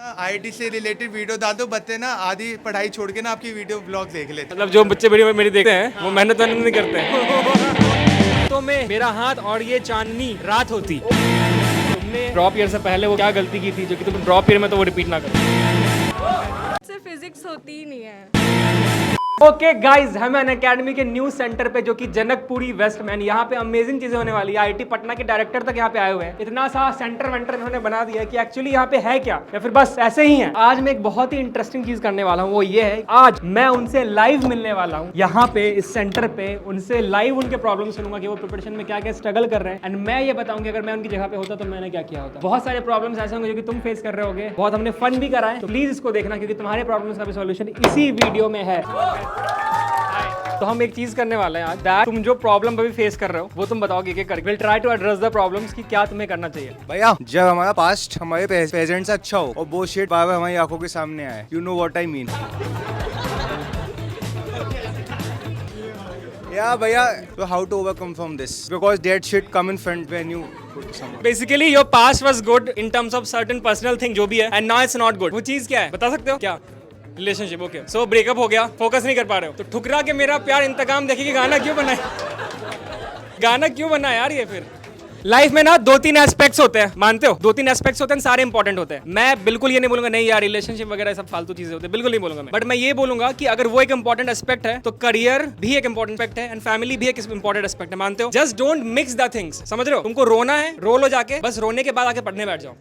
IT से related video डाल दो, बच्चे ना आधी पढ़ाई छोड़ के ना आपकी वीडियो ब्लॉग देख लेते। मतलब जो बच्चे वीडियो मेरी देखते हैं वो मेहनत नहीं करते हैं। तो मैं मेरा हाथ और ये चांदनी रात होती। तुमने ड्रॉप ईयर से पहले वो क्या गलती की थी जो कि तुम ड्रॉप ईयर में तो वो रिपीट ना करो। से फिजिक्स होती ही नहीं है। ओके गाइज, हम अन अकेडमी के न्यू सेंटर पे जो कि जनकपुरी वेस्ट में, यहाँ पे अमेजिंग चीजें होने वाली है। आईटी पटना के डायरेक्टर तक यहाँ पे आए हुए हैं। इतना सा सेंटर वेंटर इन्होंने बना दिया है कि एक्चुअली यहाँ पे है क्या या फिर बस ऐसे ही है। आज मैं एक बहुत ही इंटरेस्टिंग चीज करने वाला हूँ, वो ये है आज मैं उनसे लाइव मिलने वाला हूँ यहाँ पे इस सेंटर पे। उनसे लाइव उनके प्रॉब्लम सुनूंगा कि वो प्रिपरेशन में क्या क्या स्ट्रगल कर रहे हैं, एंड मैं ये बताऊंगा अगर मैं उनकी जगह पे होता तो मैंने क्या किया होता। बहुत सारे प्रॉब्लम्स ऐसे होंगे जो कि तुम फेस कर रहे होगे। बहुत हमने फन भी करा है, तो प्लीज इसको देखना क्योंकि तुम्हारे प्रॉब्लम्स का भी सॉल्यूशन इसी वीडियो में है। तो हम एक चीज करने वाले हैं आज, दैट तुम जो प्रॉब्लम अभी फेस कर रहे हो वो तुम बताओगे कि करके will try to address the problems कि क्या तुम्हें करना चाहिए। भैया जब हमारा पास्ट हमारे प्रेजेंट से अच्छा हो और वो शिट बार बार हमारी आंखों के सामने आए, you know what I mean. या भैया, so how to overcome from this because that shit come in front when you put someone. Basically your past was good in terms of certain personal thing जो भी है, and now it's not good. वो चीज क्या है बता सकते हो क्या? रिलेशनशिप। ओके, सो ब्रेकअप हो गया, फोकस नहीं कर पा रहे हो, तो ठुकरा के मेरा प्यार इंतकाम देखिए कि गाना क्यों बनाए। गाना क्यों बना यार ये? फिर लाइफ में ना 2-3 एस्पेक्ट्स होते हैं, मानते हो? 2-3 एस्पेक्ट्स होते हैं, सारे इंपॉर्टेंट होते हैं। मैं बिल्कुल ये नहीं बोलूंगा नहीं यार रिलेशनशिप वगैरह सब फालतू चीजें होती है, बिल्कुल नहीं बोलूंगा मैं। बट मैं ये बोलूंगा कि अगर वो एक इंपॉर्टेंट एस्पेक्ट है तो करियर भी एक इंपॉर्टेंट एस्पेक्ट है, एंड फैमिली भी एक इंपॉर्टेंट एस्पेक्ट है, मानते हो? Just don't mix the things, समझ रहे हो? तुमको रोना है, रो लो जाके, बस रोने के बाद आके पढ़ने बैठ जाओ।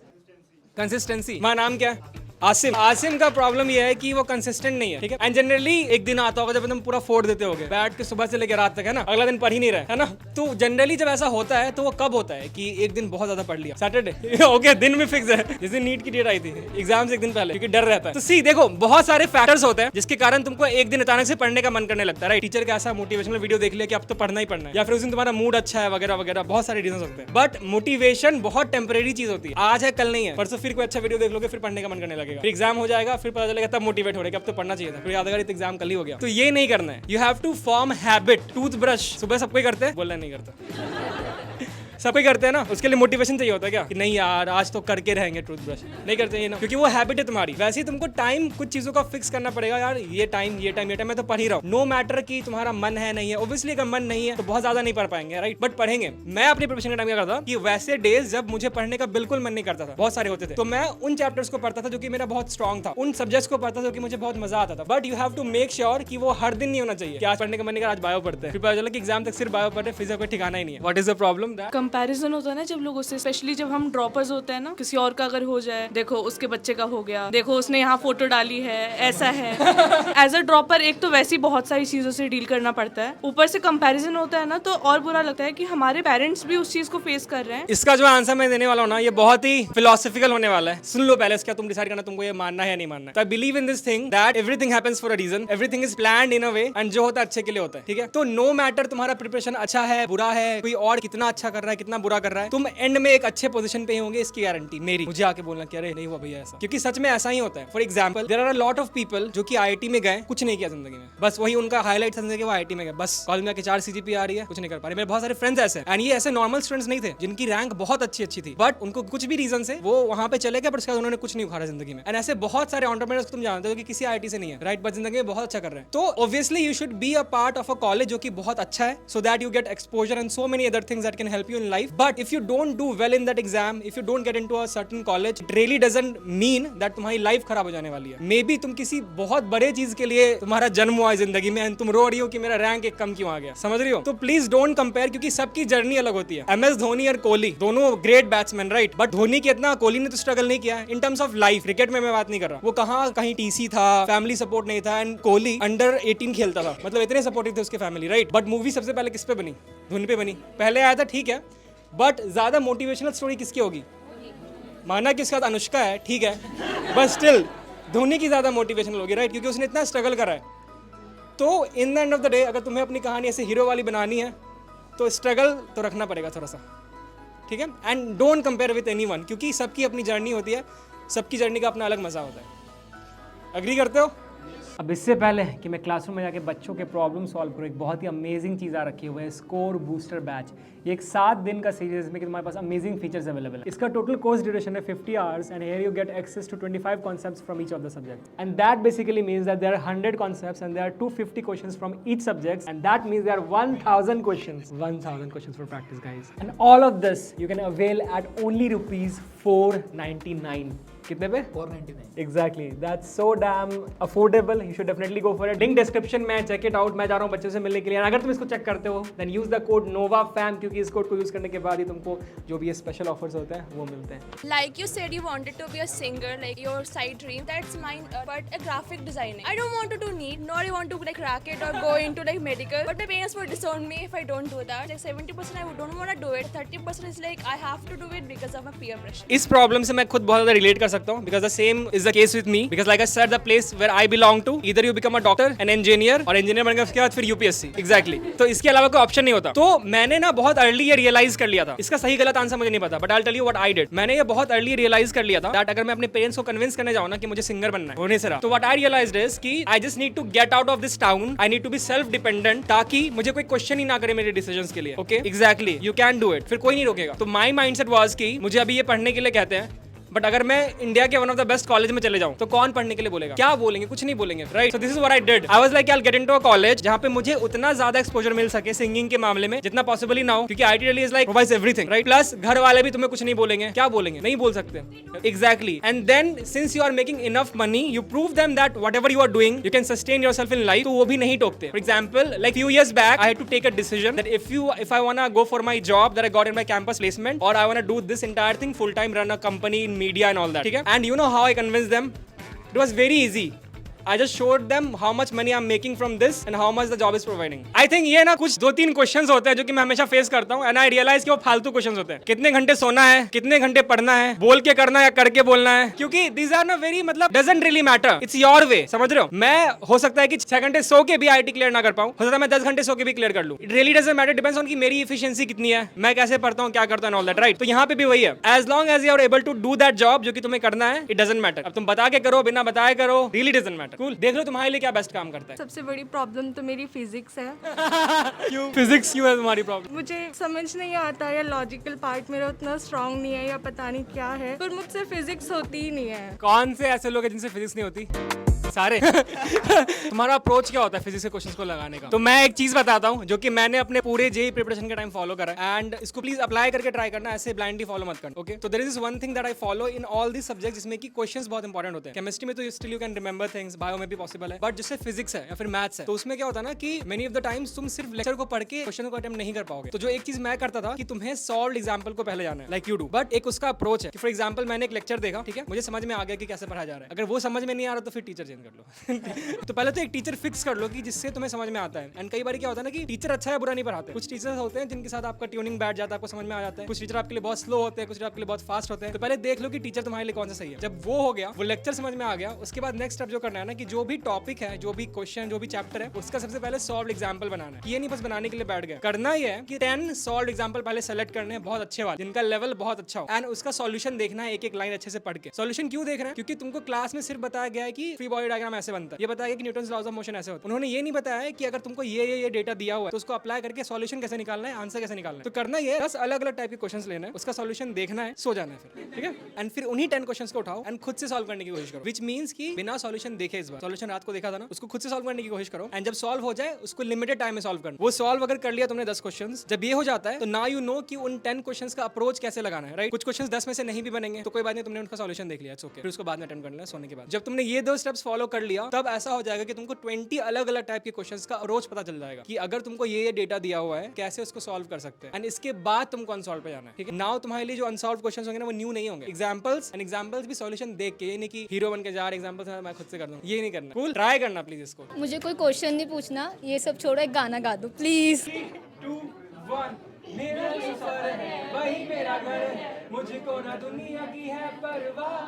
कंसिस्टेंसी। मेरा नाम क्या है? आसिम। आसिम का प्रॉब्लम ये है कि वो कंसिस्टेंट नहीं है, ठीक है? एंड जनरली एक दिन आता होगा जब तुम पूरा फोड़ देते होगे, बैठ के सुबह से लेकर रात तक, है ना? अगला दिन पढ़ ही नहीं रहे, है ना? तो जनरली जब ऐसा होता है तो वो कब होता है कि एक दिन बहुत ज्यादा पढ़ लिया, सैटरडे। ओके, दिन भी फिक्स है, जिस दिन नीट की डेट आई थी, एग्जाम से एक दिन पहले, क्योंकि डर रहता है। तो सी देखो, बहुत सारे फैक्टर्स होते हैं जिसके कारण तुमको एक दिन अचानक से पढ़ने का मन करने लगता है, राइट? टीचर का ऐसा मोटिवेशनल वीडियो देख लिया कि अब तो पढ़ना ही पढ़ना है, या फिर उस दिन तुम्हारा मूड अच्छा है वगैरह वगैरह, बहुत सारे रीजन होते हैं। बट मोटिवेशन बहुत टेम्परेरी चीज होती है, आज है कल नहीं है। परसों फिर कोई अच्छा वीडियो देख लोगे, फिर पढ़ने का मन करने लगेगा, फिर एग्जाम हो जाएगा, फिर पता चलेगा तब मोटिवेट हो रहे कि अब तो पढ़ना चाहिए था, फिर याद अगर एग्जाम कल ही हो गया। तो ये नहीं करना है, you have to form habit. Toothbrush सुबह सब कोई करते हैं, बोलना नहीं करता। सब कोई करते हैं ना, उसके लिए मोटिवेशन चाहिए होता है क्या कि नहीं यार आज तो करके रहेंगे टूथब्रश, नहीं करते ये ना, क्योंकि वो हैबिट है तुम्हारी। वैसे ही तुमको टाइम कुछ चीजों का फिक्स करना पड़ेगा यार, ये टाइम ये टाइम ये टाइम मैं तो पढ़ ही रहा हूँ। नो मैटर कि तुम्हारा मन है नहीं है, ऑब्वियसली अगर मन नहीं है तो बहुत ज्यादा नहीं पढ़ पाएंगे, राइट? बट पढ़ेंगे। मैं अपनी प्रिपरेशन के टाइम क्या करता कि वैसे डेज जब मुझे पढ़ने का बिल्कुल मन नहीं करता था, बहुत सारे होते थे, तो मैं उन चैप्टर्स को पढ़ता था जो कि मेरा बहुत स्ट्रॉन्ग था, उन सब्जेक्ट्स को पढ़ता था जो कि मुझे बहुत मजा आता था। But you have to make sure कि वो हर दिन नहीं होना चाहिए कि आज पढ़ने का मन नहीं कर, आज बायो पढ़ते हैं, फिर पता चला कि एग्जाम तक सिर्फ बायो पढ़ रहे, फिजिक्स का ठिकाना ही नहीं है। What is the problem? Comparison होता है ना जब लोगों से, स्पेशली जब हम ड्रॉपर्स होते हैं ना, किसी और का अगर हो जाए, देखो उसके बच्चे का हो गया, देखो उसने यहाँ फोटो डाली है, ऐसा है। एज अ ड्रॉपर एक तो वैसे ही बहुत सारी चीजों से डील करना पड़ता है, ऊपर से कंपैरिजन होता है ना, तो और बुरा लगता है कि हमारे पेरेंट्स भी उस चीज को फेस कर रहे हैं। इसका जो आंसर मैं देने वाला हूँ ना, ये बहुत ही फिलोसफिकल होने वाला है। सुन लो पहले, क्या तुम डिसाइड करना तुमको ये मानना है या नहीं मानना है। I believe in this thing that everything happens for a reason, everything is planned in a way, and जो होता है अच्छे के लिए होता है, ठीक है? तो नो मैटर तुम्हारा प्रिपरेशन अच्छा है बुरा है, कोई और कितना अच्छा कर रहा है कितना बुरा कर रहा है, तुम एंड में एक अच्छे पोजीशन पे ही होंगे, इसकी गारंटी मेरी। मुझे आके बोलना कि अरे नहीं हुआ भैया ऐसा, क्योंकि सच में ऐसा ही होता है। For example there are a lot of people जो कि आईआईटी में गए, कुछ नहीं किया जिंदगी में, बस वही उनका हाईलाइट समझे कि वो आईआईटी में गए, बस कॉलेज में आके 4 सीजीपीए आ रही है, कुछ नहीं कर पा रहे। मेरे बहुत सारे फ्रेंड्स ऐसे हैं, एंड ये ऐसे नॉर्मल स्टूडेंट्स नहीं थे जिनकी रैंक बहुत अच्छी थी, बट उनको कुछ भी रीजन से वो वहां पे चले गए, पर उसके बाद उन्होंने कुछ नहीं उखाड़ा जिंदगी में। एंड ऐसे बहुत सारे एंटरप्रेन्योर्स तुम जानते हो कि किसी आईआईटी से नहीं है, राइट? बट जिंदगी में बहुत अच्छा कर रहे हैं। तो obviously you should be a part of a college जो कि बहुत अच्छा है, so that you get exposure and so many other things that can help you in life. But if you don't do well in that exam, if you don't get into a certain college, it really doesn't mean that तुम्हारी life खराब हो जाने वाली है। May be तुम किसी बहुत बड़े चीज के लिए तुम्हारा जन्म हुआ है जिंदगी में, एंड तुम रो रही हो कि मेरा रैंक एक कम क्यों आ गया, समझ रही हो? तो प्लीज डोंट कंपेयर, क्योंकि सबकी जर्नी अलग होती है। एमएस धोनी और कोहली दोनों great batsman, right? But Dhoni के इतना कोहली ने तो स्ट्रगल नहीं किया in terms of life. Cricket में मैं बात नहीं कर रहा, वो कहाँ कहीं टीसी था, फैमिली सपोर्ट नहीं था, एंड कोहली अंडर 18 खेलता था, मतलब इतने सपोर्टिव थे उसके फैमिली, राइट? बट मूवी सबसे पहले किस पे बनी? धोनी पे बनी। पहले आया था, ठीक है, बट ज्यादा मोटिवेशनल स्टोरी किसकी होगी? माना कि उसके बाद अनुष्का है, ठीक है, बट स्टिल धोनी की ज्यादा मोटिवेशनल होगी, राइट? क्योंकि उसने इतना स्ट्रगल करा है। तो in the end of the day अगर तुम्हें अपनी कहानी ऐसे हीरो वाली बनानी है तो स्ट्रगल तो रखना पड़ेगा थोड़ा सा, ठीक है? And don't compare with anyone, क्योंकि सबकी अपनी जर्नी होती है, सबकी जर्नी का अपना अलग मजा होता है। अग्री करते हो? अब इससे पहले कि मैं क्लासरूम में जाके बच्चों के प्रॉब्लम सॉल्व करूँ, एक बहुत ही अमेजिंग चीज़ आ रखी हुई है, स्कोर बूस्टर बैच। ये एक 7 दिन का सीरीज में कि तुम्हारे पास अमेजिंग फीचर्स अवेलेबल है। इसका टोटल कोर्स ड्यूरेशन है 50 hours and here you get access to 25 concepts from each of the subject and that basically means that there are 100 concepts and there are 250 questions from each subject and that means there are 1000 questions for practice guys and all of this you can avail at only ₹499। कितने पे? 499। Exactly, that's so damn affordable, you should definitely go for it. Link description में, check it out. मैं जा रहा हूँ बच्चों से मिलने के लिए। अगर तुम इसको चेक करते हो then use the code NOVAFAM, क्योंकि इस कोड को यूज करने के बाद ही तुमको जो भी ये स्पेशल ऑफर्स होते हैं वो मिलते हैं। Like you said, you wanted to be a singer, like your side dream. That's mine, but a graphic designing. I don't want to do NEET, nor I want to like crack it or go into like medical. But my parents would disown me if I don't do that. Like 70% I don't want to do it. 30% is like I have to do it because of my peer pressure. इस problem से मैं खुद बहुत ज्यादा relate कर सकता हूँ because the same is the case with me, because like I said, the place where I belong to, either you become a doctor, an engineer, और engineer बनकर उसके बाद फिर UPSC। exactly, तो इसके अलावा कोई ऑप्शन नहीं होता। तो मैंने ना बहुत अर्ली ये रियलाइज कर लिया था। इसका सही गलत आंसर मुझे नहीं पता, but I'll tell you what I did। मैंने ये बहुत अर्ली रियलाइज कर लिया था that अगर मैं अपने पेरेंट्स को कन्विंस करने जाऊँ ना कि मुझे सिंगर बनना है, होने से रहा, तो what I realized is कि I just need to get out of this town, I need to be self dependent, ताकि मुझे कोई क्वेश्चन ही ना करे मेरे डिसीजंस के लिए। Okay, exactly, you can do it, फिर कोई नहीं रोकेगा। तो माई माइंडसेट वाज कि मुझे अभी ये पढ़ने के लिए कहते हैं, बट अगर मैं इंडिया के one of the best college में चले जाऊं तो कौन पढ़ने के लिए बोलेगा? क्या बोलेंगे? कुछ नहीं बोलेंगे, right? So this is what I did. I was like I will get into a college जहां पे मुझे उतना ज्यादा एक्सपोजर मिल सके सिंगिंग के मामले में जितना पॉसिबल ही ना हो, क्योंकि IT really is like provides everything, right? Plus घर वाले भी तुम्हें कुछ नहीं बोलेंगे। क्या बोलेंगे? नहीं बोल सकते। Exactly, and then since you are making enough money, you prove them that whatever you are doing you can sustain yourself in life, तो वो भी नहीं टोकते। For example, like few years back I had to take a decision that if I wanna go for my job that I got in my campus placement, or I wanna do this entire thing full time, run a company in media and all that, ठीक है? And you know how I convinced them? It was very easy. I just showed them how much money I'm making from this and how much the job is providing. I think ये ना कुछ 2-3 questions होते हैं जो कि मैं हमेशा face करता हूँ, and I realize कि वो फालतू क्वेश्चंस होते हैं। कितने घंटे सोना है, कितने घंटे पढ़ना है, बोल के करना है या करके बोलना है, क्योंकि these are ना very मतलब doesn't really matter. It's your way, समझ रहे हो? मैं हो सकता है कि 6 घंटे सो के भी IIT क्लियर ना कर पाऊँ, हो सकता है मैं 10 घंटे सो के भी क्लियर कर लूँ। It really doesn't matter, depends on कि मेरी efficiency कितनी है, मैं कैसे पढ़ता हूँ, क्या करता हूँ and all that, right? तो यहाँ पे भी वही है, as long as you are able to do that job जो कि तुम्हें करना है, it doesn't matter. अब तुम बता के करो, बिना बताए करो, really doesn't matter. Cool, देख लो तुम्हारे लिए क्या बेस्ट काम करता है। सबसे बड़ी प्रॉब्लम तो मेरी फिजिक्स है। क्यों फिजिक्स क्यों है तुम्हारी प्रॉब्लम? मुझे समझ नहीं आता, या लॉजिकल पार्ट मेरा उतना स्ट्रांग नहीं है, या पता नहीं क्या है, पर मुझसे फिजिक्स होती ही नहीं है। कौन से ऐसे लोग हैं जिनसे फिजिक्स नहीं होती? सारे। तुम्हारा अप्रोच क्या होता है फिजिक्स के क्वेश्चंस को लगाने का? तो मैं एक चीज बताता हूँ जो कि मैंने अपने पूरे जेई प्रिपरेशन के टाइम फॉलो करा है, एंड इसको प्लीज अप्लाई करके ट्राई करना, ऐसे ब्लाइंडली फॉलो मत करना। ओके, तो there is one thing that I follow in all this subjects, जिसमें कि क्वेश्चंस बहुत इंपॉर्टेंट होते हैं। केमिस्ट्री में तो still you can remember things, bio में भी पॉसिबल है, बट जैसे फिजिक्स है या फिर मैथ्स है, तो उसमें क्या होता है ना कि मेनी ऑफ द टाइम्स तुम सिर्फ लेक्चर को पढ़ के क्वेश्चन को अटेम्प्ट नहीं कर पाओगे। तो जो एक चीज मैं करता था कि तुम्हें सॉल्व्ड एग्जांपल को पहले जाना है, लाइक यू डू, बट एक उसका अप्रोच है कि फॉर एग्जांपल मैंने एक लेक्चर देखा, ठीक है, मुझे समझ में आ गया कि कैसे पढ़ाया जा रहा है। अगर वो समझ में नहीं आ रहा तो फिर टीचर चेंज कर लो। तो पहले तो एक टीचर फिक्स कर लो कि जिससे तुम्हें समझ में आता है। एंड कई बार क्या होता है ना कि टीचर अच्छा है बुरा नहीं पढ़ाते, कुछ टीचर्स होते हैं जिनके साथ आपका ट्यूनिंग बैठ जाता है, आपको समझ में आ जाता है। कुछ टीचर आपके लिए बहुत स्लो होते हैं, कुछ टीचर आपके लिए बहुत फास्ट होते हैं। तो पहले देख लो कि टीचर तुम्हारे लिए कौन सा सही है। जब वो हो गया, वो लेक्चर समझ में आ गया, उसके बाद नेक्स्ट स्टेप जो करना है ना कि जो भी टॉपिक है, जो भी क्वेश्चन, जो भी चैप्टर है, उसका सबसे पहले सॉल्व एग्जाम्पल बनाना है। ये नहीं बस बनाने के लिए बैठ गया, करना ही है कि 10 सॉल्व एग्जाम्पल पहले सेलेक्ट करने हैं, बहुत अच्छे वाले, जिनका लेवल बहुत अच्छा हो, एंड उसका सॉल्यूशन देखना है, एक एक लाइन अच्छे से पढ़ के। सॉल्यूशन क्यों देख रहे हैं? क्योंकि तुमको क्लास में सिर्फ बताया गया है कि फ्री बॉडी डायग्राम ऐसे बनता है, ये बताया गया कि न्यूटन्स लॉज ऑफ मोशन ऐसे होता है। उन्होंने ये नहीं बताया है कि अगर तुमको ये डेटा दिया हुआ है तो उसको अप्लाई करके सॉल्यूशन कैसे निकालना है, आंसर कैसे निकालना है। तो करना ये 10 अलग अलग टाइप के क्वेश्चंस लेना है, उसका सॉल्यूशन देखना है, सो जाना है फिर, ठीक है? एंड फिर उन्हीं 10 क्वेश्चंस को उठाओ एंड खुद से सॉल्व करने की कोशिश करो, व्हिच मींस कि बिना सॉल्यूशन देखे, इस बार सॉल्यूशन रात को देखा था ना, उसको खुद से सॉल्व करने की कोशिश करो, एंड जब सॉल्व हो जाए उसको लिमिटेड टाइम में सॉल्व करना। वो सॉल्व अगर कर लिया तुमने 10 क्वेश्चंस, जब ये हो जाता है तो नाउ यू नो कि उन 10 क्वेश्चंस का अप्रोच कैसे लगाना है, राइट? कुछ क्वेश्चंस 10 में से नहीं भी बनेंगे तो कोई बात नहीं, तुमने उनका सॉल्यूशन देख लिया, इट्स ओके। फिर उसको बाद में अटेम्प्ट कर लेना सोने के बाद। जब तुमने ये 2 स्टेप्स फॉलो कर लिया, तब ऐसा हो जाएगा कि तुमको 20 अलग अलग टाइप के क्वेश्चंस का अप्रोच पता चल जाएगा कि अगर तुमको ये डेटा दिया हुआ है कैसे उसको सॉल्व कर सकते हैं, एंड इसके बाद तुमको अनसॉल्व पे जाना है, ठीक है? नाउ तुम्हारे लिए जो अनसॉल्व क्वेश्चंस होंगे ना वो न्यू नहीं होंगे, एग्जांपल्स भी सॉल्यूशन देख के, ये नहीं कि हीरो बन के जा रहे एग्जांपल्स मैं खुद से कर दूं, ये नहीं करना। कूल, ट्राई करना प्लीज इसको। मुझे कोई क्वेश्चन नहीं पूछना, ये सब छोड़ो, एक गाना गा दो प्लीज। 3, 2, 1 मेरा सफर है वही मेरा घर है, मुझको ना दुनिया की है परवाह।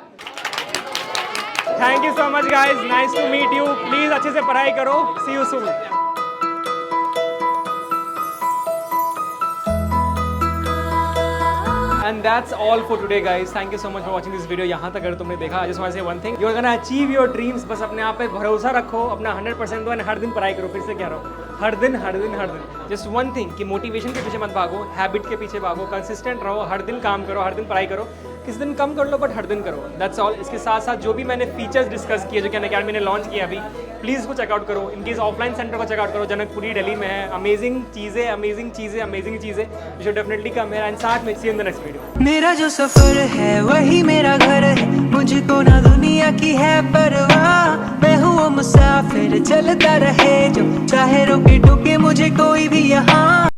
Thank you so much guys, nice to meet you. Please अच्छे से पढ़ाई करो, see you soon. And that's all for today guys, thank you so much for watching this video. यहाँ तक अगर तुमने देखा, I just want to say one thing, you are gonna achieve your dreams. बस अपने आप पे भरोसा रखो, अपना 100% दो, एंड हर दिन पढ़ाई करो। फिर से कह रहा हूँ, हर दिन जस्ट वन थिंग कि मोटिवेशन के पीछे मत भागो, हैबिट के पीछे भागो, कंसिस्टेंट रहो, हर दिन काम करो, हर दिन पढ़ाई करो। किस दिन कम कर लो बट हर दिन करो, दैट्स ऑल। इसके साथ साथ जो भी मैंने फीचर्स डिस्कस किए, जो कि अनअकैडमी ने लॉन्च किया अभी, प्लीज़ उसको चेकआउट करो। इनकेस ऑफलाइन सेंटर को चेकआउट करो, जनकपुरी दिल्ली में है। अमेजिंग चीज़ें यू शुड डेफिनेटली कम है। एंड साथ में सी इन द नेक्स्ट वीडियो। मेरा जो सफर है वही मेरा घर है, मुझको ना दुनिया की है परवाह, मैं हूँ वो मुसाफिर चलता रहे, जो चाहे रोके टोके मुझे कोई भी यहाँ।